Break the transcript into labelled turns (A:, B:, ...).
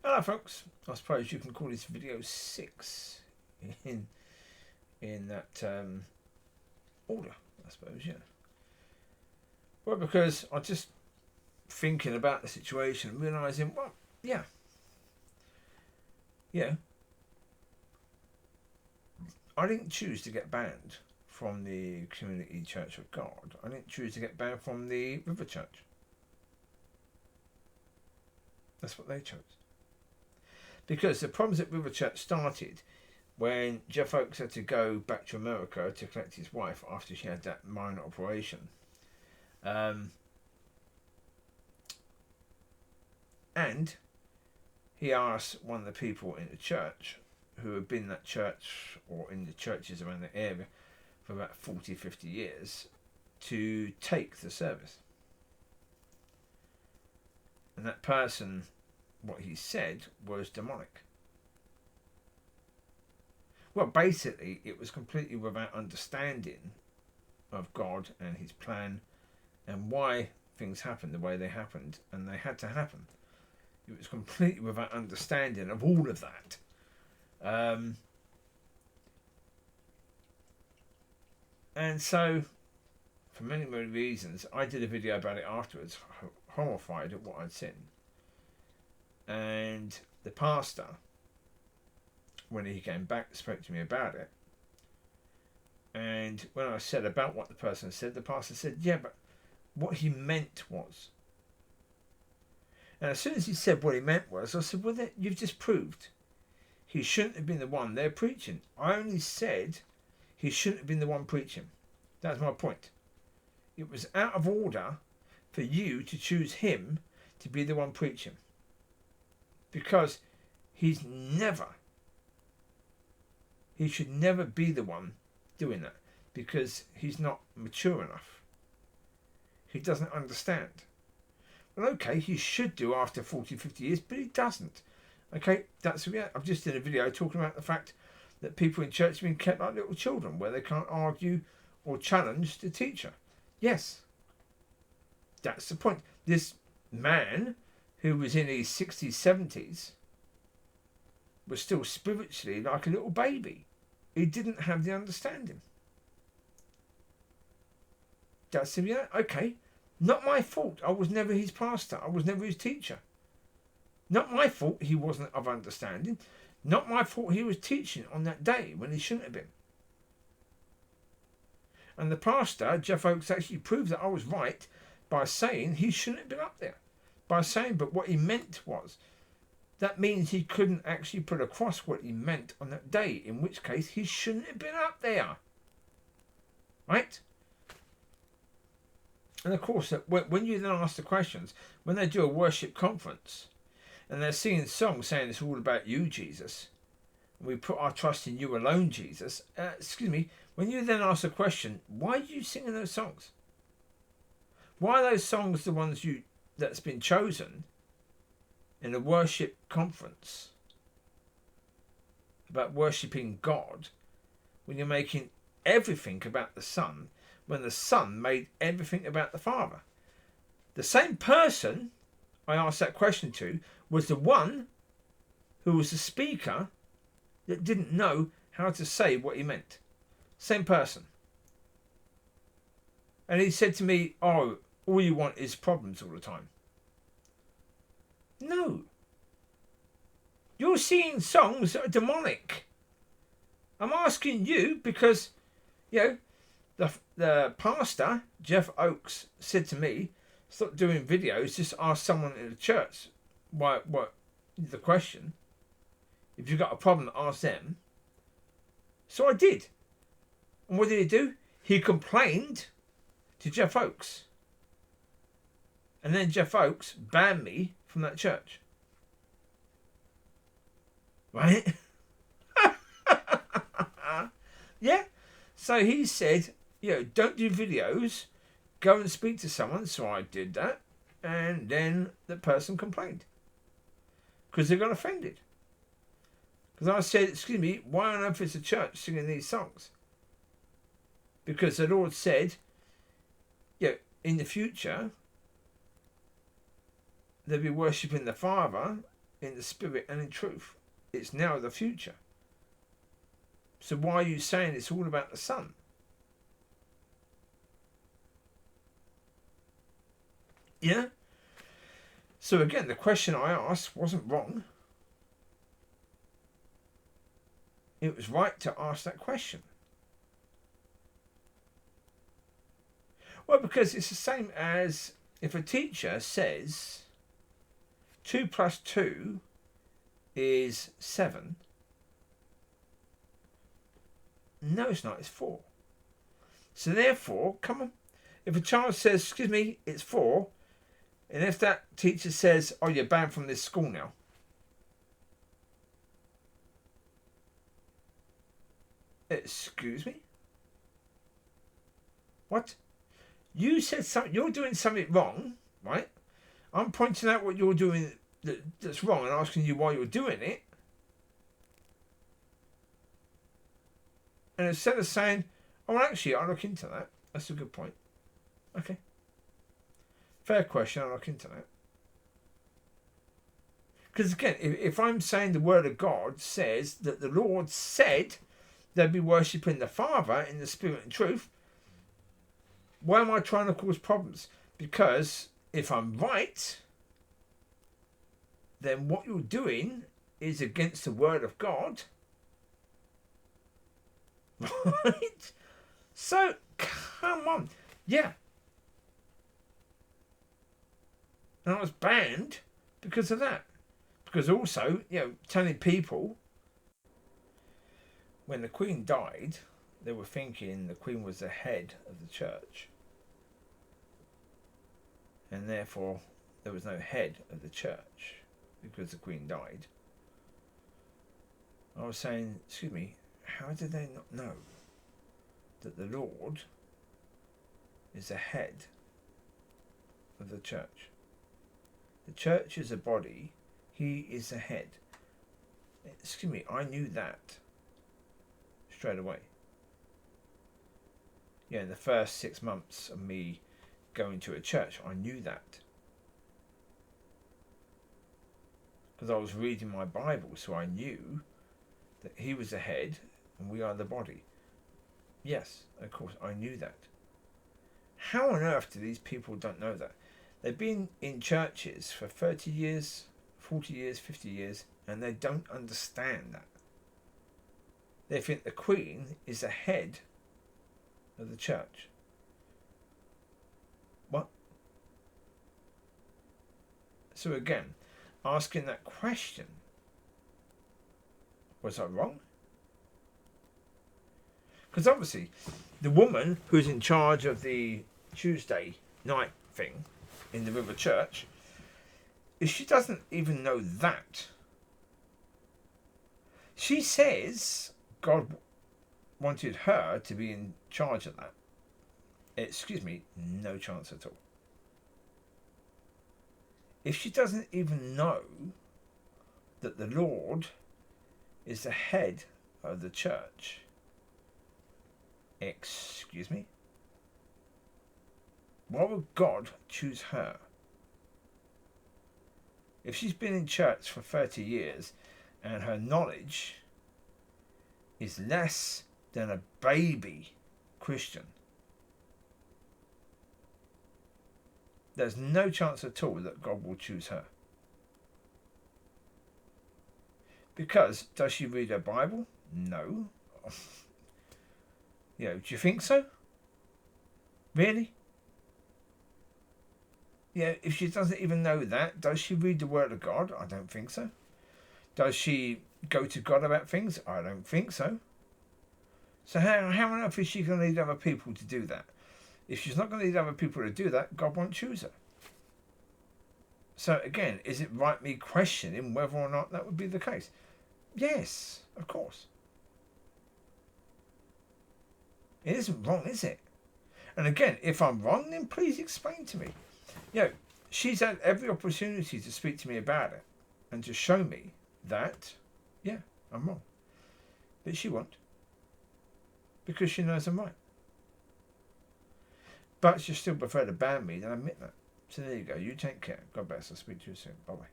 A: Hello folks, I suppose you can call this video 6 in that order, I suppose, yeah. Well, because I'm just thinking about the situation, realising, well, yeah, I didn't choose to get banned from the Community Church of God. I didn't choose to get banned from the River Church. That's what they chose. Because the problems at River Church started when Jeff Oakes had to go back to America to collect his wife after she had that minor operation. And he asked one of the people in the church who had been in that church or in the churches around the area for about 40, 50 years to take the service. And that person, what he said was demonic. Well, basically, it was completely without understanding of God and his plan and why things happened the way they happened, and they had to happen. It was completely without understanding of all of that. And so, for many, many reasons, I did a video about it afterwards, horrified at what I'd seen. And the pastor, when he came back, spoke to me about it. And when I said about what the person said, the pastor said, yeah, but what he meant was. And as soon as he said what he meant was, I said, well, you've just proved he shouldn't have been the one there preaching. I only said he shouldn't have been the one preaching. That's my point. It was out of order for you to choose him to be the one preaching. Because he should never be the one doing that, because he's not mature enough. He doesn't understand. Well, okay, he should do after 40, 50 years, but he doesn't. Okay, that's yeah. I've just did a video talking about the fact that people in church have been kept like little children, where they can't argue or challenge the teacher. Yes, that's the point. This man, who was in his 60s, 70s, was still spiritually like a little baby. He didn't have the understanding. That's yeah, okay. Not my fault. I was never his pastor. I was never his teacher. Not my fault he wasn't of understanding. Not my fault he was teaching on that day when he shouldn't have been. And the pastor, Jeff Oakes, actually proved that I was right by saying he shouldn't have been up there. By saying, but what he meant was, that means he couldn't actually put across what he meant on that day, in which case he shouldn't have been up there. Right? And of course, when you then ask the questions, when they do a worship conference, and they're singing songs saying it's all about you, Jesus, and we put our trust in you alone, Jesus, excuse me, when you then ask the question, why are you singing those songs? Why are those songs the ones that's been chosen in a worship conference about worshipping God, when you're making everything about the Son, when the Son made everything about the Father? The same person I asked that question to was the one who was the speaker that didn't know how to say what he meant. Same person. And he said to me, oh, all you want is problems all the time. No. You're singing songs that are demonic. I'm asking you because, the pastor, Jeff Oakes, said to me, stop doing videos, just ask someone in the church what the question. If you've got a problem, ask them. So I did. And what did he do? He complained to Jeff Oakes. And then Jeff Oakes banned me from that church. Right? Yeah. So he said, don't do videos. Go and speak to someone. So I did that. And then the person complained. Because they got offended. Because I said, excuse me, why on earth is the church singing these songs? Because the Lord said, in the future, they'll be worshipping the Father in the spirit and in truth. It's now the future. So why are you saying it's all about the Son? Yeah? So again, the question I asked wasn't wrong. It was right to ask that question. Well, because it's the same as if a teacher says 2 plus 2 is 7. No, it's not. It's 4. So therefore, come on. If a child says, excuse me, it's 4, and if that teacher says, oh, you're banned from this school now. Excuse me? What? You said something. You're doing something wrong, right? I'm pointing out what you're doing that's wrong and asking you why you're doing it. And instead of saying, oh, well, actually, I'll look into that. That's a good point. Okay. Fair question. I'll look into that. Because again, if I'm saying the word of God says that the Lord said they'd be worshipping the Father in the spirit and truth, why am I trying to cause problems? Because if I'm right, then what you're doing is against the word of God. Right? So, come on. Yeah. And I was banned because of that. Because also, telling people when the Queen died, they were thinking the Queen was the head of the church. And therefore, there was no head of the church because the Queen died. I was saying, excuse me, how did they not know that the Lord is the head of the church? The church is a body. He is the head. Excuse me, I knew that straight away. In the first 6 months of me going to a church, I knew that. Because I was reading my Bible, so I knew that he was the head and we are the body. Yes, of course, I knew that. How on earth do these people don't know that? They've been in churches for 30 years, 40 years, 50 years, and they don't understand that. They think the Queen is the head of the church. What? So again, asking that question, was I wrong? Because obviously, the woman who's in charge of the Tuesday night thing in the River Church, if she doesn't even know that, she says God wanted her to be in charge of that. Excuse me, no chance at all. If she doesn't even know that the Lord is the head of the church, excuse me, why would God choose her? If she's been in church for 30 years and her knowledge is less than a baby Christian, there's no chance at all that God will choose her. Because, does she read her Bible? No. Do you think so? Really? If she doesn't even know that, does she read the Word of God? I don't think so. Does she go to God about things? I don't think so. So how on earth is she going to need other people to do that? If she's not going to need other people to do that, God won't choose her. So again, is it right me questioning whether or not that would be the case? Yes, of course. It isn't wrong, is it? And again, if I'm wrong, then please explain to me. She's had every opportunity to speak to me about it and to show me that, I'm wrong. But she won't. Because she knows I'm right. But she still prefer to ban me, then I admit that. So there you go. You take care. God bless. I'll speak to you soon. Bye-bye.